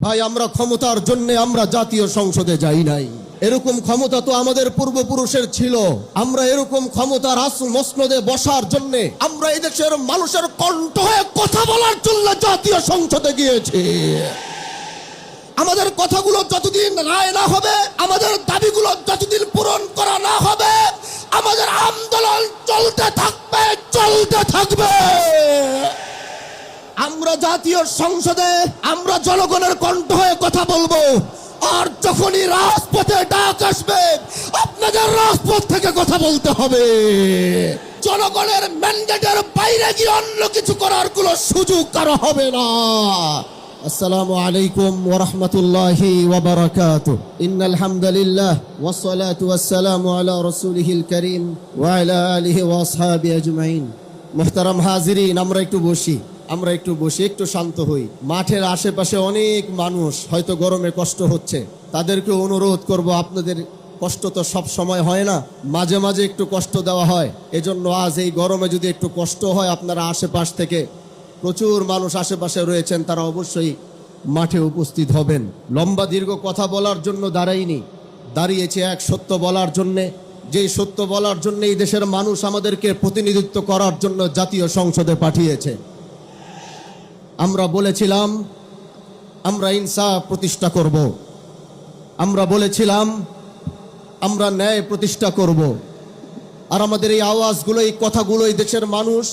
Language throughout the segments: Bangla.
ভাই, আমরা ক্ষমতার জন্য আমরা জাতীয় সংসদে যাই নাই। এরকম ক্ষমতা তো আমাদের পূর্বপুরুষের ছিল। আমরা এরকম ক্ষমতার মসনদে বসার জন্য, আমরা এই দেশের মানুষের কণ্ঠ হয়ে কথা বলার জন্য জাতীয় সংসদে গিয়েছি। আমাদের কথাগুলো যতদিন রায় না হবে, আমাদের দাবিগুলো যতদিন পূরণ করা না হবে, আমাদের আন্দোলন চলতে থাকবে, চলতে থাকবে। আমরা জাতীয় সংসদে আমরা জনগণের কণ্ঠ হয়ে কথা বলবো। আর যখনই রাজপথে ডাক আসবে, আপনাদের রাজপথ থেকে কথা বলতে হবে। জনগণের ম্যান্ডেটের বাইরে গিয়ে অন্য কিছু করার কোনো সুযোগ কারো হবে না। আসসালামু আলাইকুম ওয়া রাহমাতুল্লাহি ওয়া বারাকাতুহু। ইন্নাল হামদালিল্লাহ ওয়াস সালাতু ওয়াস সালামু আলা রাসূলিহিল কারীম ওয়া আলা আলিহি ওয়া আসহাবিহি আজমাইন। মুহতারাম হাজিরিন, আমরা একটু বসি, একটু শান্ত হই। মাঠের আশেপাশে অনেক মানুষ, হয়তো গরমে কষ্ট হচ্ছে। তাদেরকে অনুরোধ করব, আপনাদের কষ্ট তো সব সময় হয় না, মাঝে মাঝে একটু কষ্ট দেওয়া হয়। এজন্য আজ এই গরমে যদি একটু কষ্ট হয়, আপনারা আশেপাশ থেকে প্রচুর মানুষ আশেপাশে রয়েছেন, তারা অবশ্যই মাঠে উপস্থিত হবেন। লম্বা দীর্ঘ কথা বলার জন্য দাঁড়িয়েছে এক সত্য বলার জন্যে। যেই সত্য বলার জন্য এই দেশের মানুষ আমাদেরকে প্রতিনিধিত্ব করার জন্য জাতীয় সংসদে পাঠিয়েছে। আমরা বলেছিলাম আমরা ইনসাফ প্রতিষ্ঠা করব, আমরা বলেছিলাম আমরা ন্যায় প্রতিষ্ঠা করব। আর আমাদের এই আওয়াজগুলো, এই কথাগুলো এই দেশের মানুষ,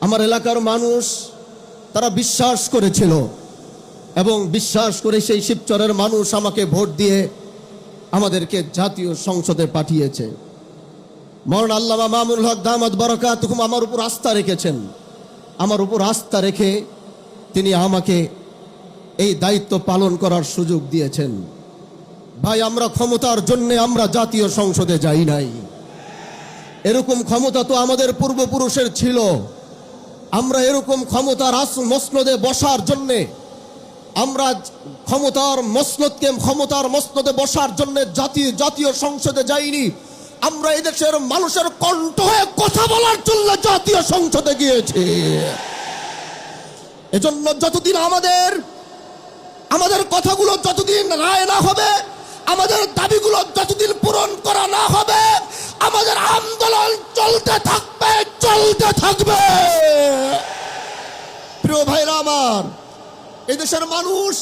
আমার এলাকার মানুষ, তারা বিশ্বাস করেছিল এবং বিশ্বাস করে সেই শিবচরের মানুষ আমাকে ভোট দিয়ে আমাদেরকে জাতীয় সংসদে পাঠিয়েছে। মওলানা আল্লামা মামুনুল হক দামাত বারাকাতুহুম আমার উপর আস্থা রেখেছেন। আমার উপর আস্থা রেখে তিনি আমাকে এই দায়িত্ব পালন করার সুযোগ দিয়েছেন। ভাই, আমরা ক্ষমতার জন্য আমরা জাতীয় সংসদে যাই নাই। এরকম ক্ষমতা তো আমাদের পূর্বপুরুষের ছিল। আমরা এরকম ক্ষমতার মসনদে বসার জন্য, আমরা ক্ষমতার মসনদে বসার জন্য জাতীয় সংসদে যাইনি। আমরা এই দেশের মানুষের কণ্ঠ হয়ে কথা বলার জন্য জাতীয় সংসদে গিয়েছি। এজন্য যতদিন আমাদের কথাগুলো যতদিন রায় না হবে, আমাদের দাবিগুলো যতদিন পূরণ করা না হবে, আমাদের আন্দোলন চলতে থাকবে, চলতে থাকবে। প্রিয় ভাইরা আমার, এদেশের মানুষ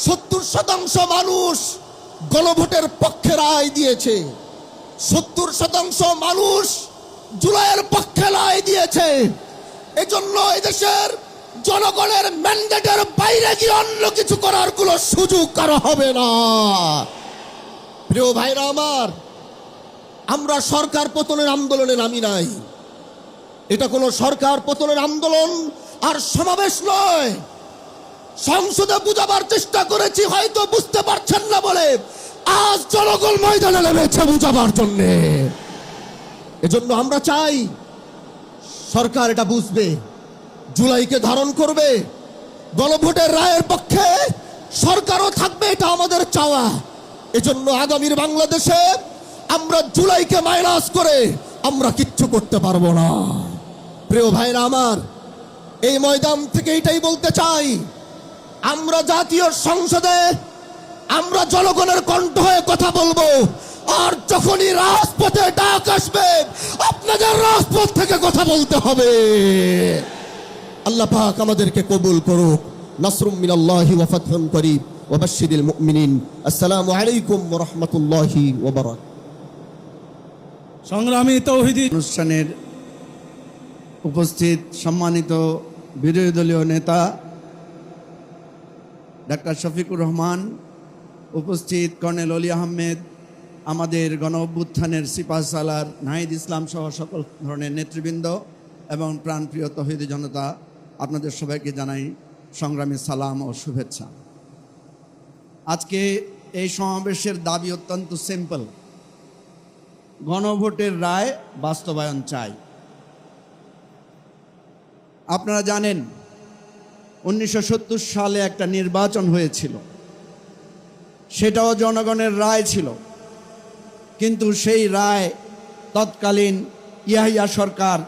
70% মানুষ গণভোটের পক্ষে রায় দিয়েছে। 70% মানুষ জুলাইয়ের পক্ষে রায় দিয়েছে। এজন্য এদেশের জনগণের ম্যান্ডেটের বাইরে গিয়ে অন্য কিছু করার কোনো সুযোগ কারো হবে না। প্রিয় ভাইরা আমার, আমরা সরকার পতনের আন্দোলনে নামি নাই। এটা কোনো সরকার পতনের আন্দোলন আর সমাবেশ নয়। সংসদে বুঝাবার চেষ্টা করেছি, হয়তো বুঝতে পারছেন না বলে আজ জনগণ ময়দানে নেমেছে বুঝাবার জন্য। এজন্য আমরা চাই সরকার এটা বুঝবে, জুলাইকে ধারণ করবে, গণভোটের রায়ের পক্ষে সরকারও থাকবে, এটা আমাদের চাওয়া। এজন্য আগামীর বাংলাদেশে আমরা জুলাইকে মাইনাস করে আমরা কিচ্ছু করতে পারবো না। প্রিয় ভাইরা আমার, এই ময়দান থেকে এটাই বলতে চাই, আমরা জাতীয় সংসদে আমরা জনগণের কণ্ঠ হয়ে কথা বলবো। আর যখনই রাজপথে ডাক আসবে, আপনাদের রাজপথ থেকে কথা বলতে হবে। আল্লাহ পাক আমাদেরকে কবুল করুক। নাসরুম মিনাল্লাহি ওয়া ফাতহুন করিব ওয়া বাশশিরিল মুমিনিন। আসসালামু আলাইকুম ওয়া রাহমাতুল্লাহি ওয়া বারাকাতুহু। সংগ্রামী তৌহিদি অনুষ্ঠানের উপস্থিত সম্মানিত বিরোধী দলীয় নেতা ডাক্তার শফিকুর রহমান, উপস্থিত কর্নেল অলি আহমেদ, আমাদের গণ অভ্যুত্থানের সিপাহসালার নাহিদ ইসলাম সহ সকল ধরনের নেতৃবৃন্দ এবং প্রাণপ্রিয় তৌহিদি জনতা, আপনাদের সবাইকে জানাই সংগ্রামী সালাম ও শুভেচ্ছা। আজকে এই সমাবেশের দাবি অত্যন্ত সিম্পল, গণভোটের রায় বাস্তবায়ন চাই। আপনারা জানেন 1970 সালে একটা নির্বাচন হয়েছিল, সেটাও জনগণের রায় ছিল, কিন্তু সেই রায় তৎকালীন ইয়াহিয়া সরকার,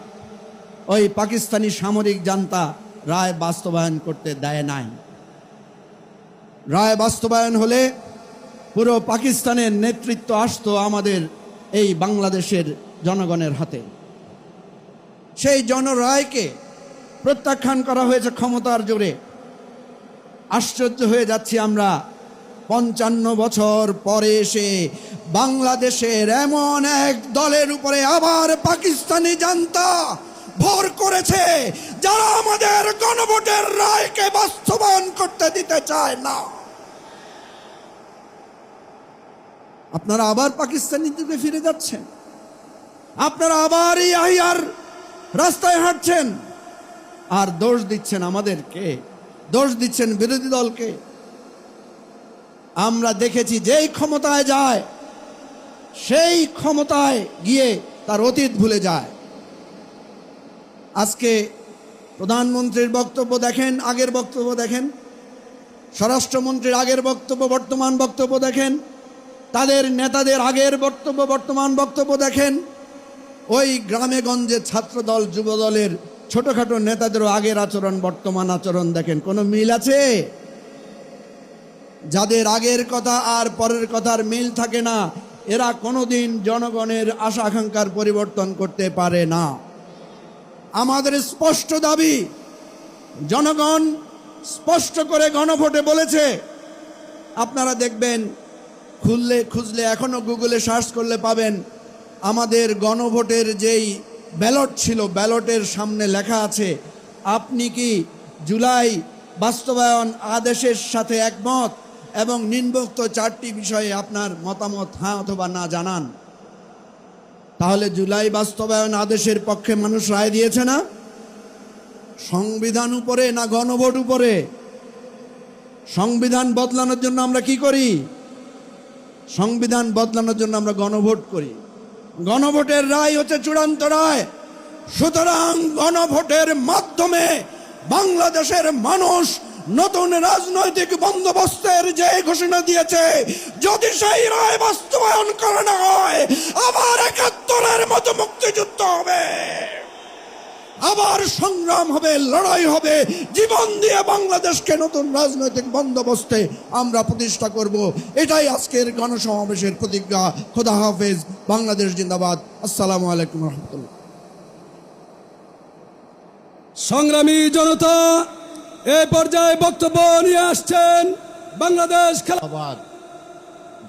ওই পাকিস্তানি সামরিক জান্তা রায় বাস্তবায়ন করতে দেয় নাই। রায় বাস্তবায়ন হলে পুরো পাকিস্তানের নেতৃত্ব আসতো আমাদের এই বাংলাদেশের জনগণের হাতে। সেই জনরায়কে প্রত্যাখ্যান করা হয়েছে ক্ষমতার জোরে। আশ্চর্য হয়ে যাচ্ছি আমরা, 55 বছর পরে এসে বাংলাদেশের এমন এক দলের উপরে আবার পাকিস্তানি জান্তা ভর করেছে যারা আমাদের গণভোটের রায়কে বাস্তবায়ন করতে দিতে চায় না। আপনারা আবার পাকিস্তানি যুগে ফিরে যাচ্ছেন, আপনারা আবার এই আহিয়ার রাস্তায় হাঁটছেন, আর দোষ দিচ্ছেন আমাদেরকে, দোষ দিচ্ছেন বিরোধী দলকে। আমরা দেখেছি যেই ক্ষমতায় যায় সেই ক্ষমতায় গিয়ে তার অতীত ভুলে যায়। আজকে প্রধানমন্ত্রীর বক্তব্য দেখেন, আগের বক্তব্য দেখেন, স্বরাষ্ট্রমন্ত্রীর আগের বক্তব্য, বর্তমান বক্তব্য দেখেন, তাদের নেতাদের আগের বক্তব্য, বর্তমান বক্তব্য দেখেন। ওই গ্রামে গঞ্জে ছাত্রদল যুবদলের ছোটখাটো নেতাদেরও আগের আচরণ বর্তমান আচরণ দেখেন, কোনো মিল আছে? যাদের আগের কথা আর পরের কথার মিল থাকে না, এরা কোনোদিন জনগণের আশা আকাঙ্ক্ষার পরিবর্তন করতে পারে না। আমাদের স্পষ্ট দাবি, জনগণ স্পষ্ট করে গণভোটে বলেছে, আপনারা দেখবেন, খুঁজলে এখনো গুগলে সার্চ করলে পাবেন, আমাদের গণভোটের যেই ব্যালট ছিল, ব্যালটের সামনে লেখা আছে আপনি কি জুলাই বাস্তবায়ন আদেশের সাথে একমত, এবং নিম্নোক্ত 4টি বিষয়ে আপনার মতামত হ্যাঁ অথবা না জানান। তাহলে জুলাই বাস্তবায়ন আদেশের পক্ষে মানুষ রায় দিয়েছে না? সংবিধান উপরে না গণভোট উপরে? সংবিধান বদলানোর জন্য আমরা কি করি? সংবিধান বদলানোর জন্য আমরা গণভোট করি। গণভোটের রায় হচ্ছে চূড়ান্ত রায়। সুতরাং গণভোটের মাধ্যমে বাংলাদেশের মানুষ নতুন রাজনৈতিক বন্দোবস্তের যে ঘোষণা দিয়েছে, যদি সেই রায় বাস্তবায়ন করা না হয়, আবার 71-এর মতো মুক্তিযুদ্ধ হবে, আবার সংগ্রাম হবে, লড়াই হবে, জীবন দিয়ে বাংলাদেশকে নতুন রাজনৈতিক বন্দোবস্তে আমরা প্রতিষ্ঠা করব। এটাই আজকের গণসমাবেশের প্রতিজ্ঞা। খোদা হাফেজ, বাংলাদেশ জিন্দাবাদ। আসসালামু আলাইকুম রহমতুল্লাহ। সংগ্রামী জনতা, এই পর্যায়ে বক্তব্য নিয়ে আসছেন বাংলাদেশ আবার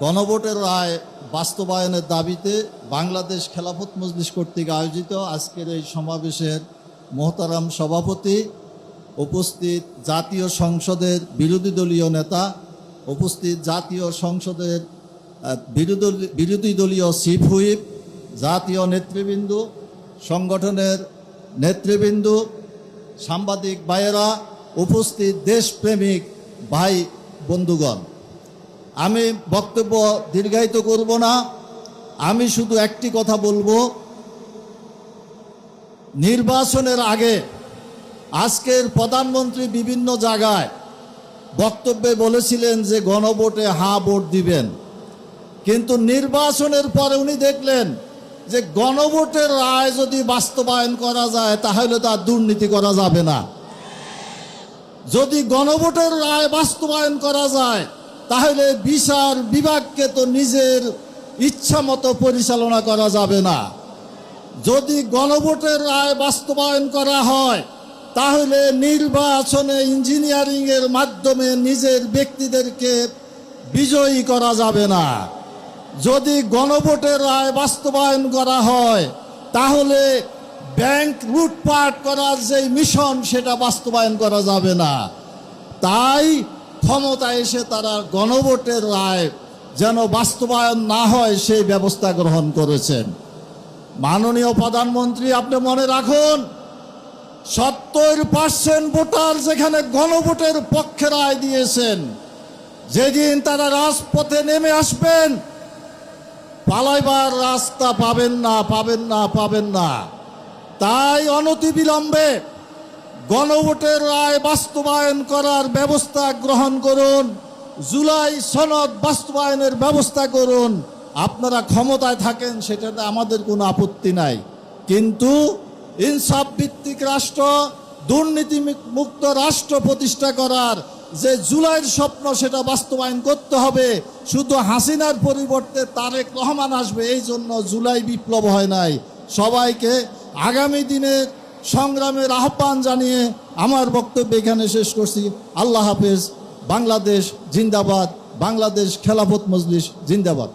গণভোটের রায় বাস্তবায়নের দাবিতে বাংলাদেশ খেলাফত মজলিস কর্তৃক আয়োজিত আজকের এই সমাবেশের মোহতারাম সভাপতি, উপস্থিত জাতীয় সংসদের বিরোধী দলীয় নেতা, উপস্থিত জাতীয় সংসদের বিরোধী দলীয় চিফ হুইপ, জাতীয় নেতৃবৃন্দ, সংগঠনের নেতৃবৃন্দ, সাংবাদিক ভাইয়েরা, উপস্থিত দেশপ্রেমিক ভাই বন্ধুগণ, আমি বক্তব্য দীর্ঘায়িত করব না। আমি শুধু একটি কথা বলবো, নির্বাচনের আগে আজকের প্রধানমন্ত্রী বিভিন্ন জায়গায় বক্তব্যে বলেছিলেন যে গণভোটে হ্যাঁ ভোট দিবেন, কিন্তু নির্বাচনের পরে উনি দেখলেন যে গণভোটের রায় যদি বাস্তবায়ন করা যায় তাহলে তার দুর্নীতি করা যাবে না। যদি গণভোটের রায় বাস্তবায়ন করা যায় তাহলে বিচার বিভাগকে তো নিজের ইচ্ছা মতো পরিচালনা করা যাবে না। যদি গণভোটের রায় বাস্তবায়ন করা হয় তাহলে নির্বাচনে ইঞ্জিনিয়ারিংয়ের মাধ্যমে নিজের ব্যক্তিদেরকে বিজয়ী করা যাবে না। যদি গণভোটের রায় বাস্তবায়ন করা হয় তাহলে ব্যাংক লুটপাট করার যে মিশন সেটা বাস্তবায়ন করা যাবে না। তাই ক্ষমতায় এসে তারা গণভোটের রায় যেন বাস্তবায়ন না হয় সেই ব্যবস্থা গ্রহণ করেছেন। মাননীয় প্রধানমন্ত্রী, আপনি মনে রাখুন, 70% ভোটার যেখানে গণভোটের পক্ষে রায় দিয়েছেন, যেদিন তারা রাজপথে নেমে আসবেন পালাইবার রাস্তা পাবেন না, পাবেন না, পাবেন না। তাই অনতিবিলম্বে গণভোটের রায় বাস্তবায়ন করার ব্যবস্থা গ্রহণ করুন, জুলাই সনদ বাস্তবায়নের ব্যবস্থা করুন। আপনারা ক্ষমতায় থাকেন সেটাতে আমাদের কোনো আপত্তি নাই, কিন্তু ইনসাফ ভিত্তিক রাষ্ট্র, দুর্নীতি মুক্ত রাষ্ট্র প্রতিষ্ঠা করার যে জুলাইয়ের স্বপ্ন সেটা বাস্তবায়ন করতে হবে। শুধু হাসিনার পরিবর্তে তারেক রহমান আসবে এই জন্য জুলাই বিপ্লব হয় নাই। সবাইকে আগামী দিনে সংগ্রামের আহ্বান জানিয়ে আমার বক্তব্য এখানে শেষ করছি। আল্লাহ হাফেজ। বাংলাদেশ জিন্দাবাদ। বাংলাদেশ খেলাফত মজলিস জিন্দাবাদ।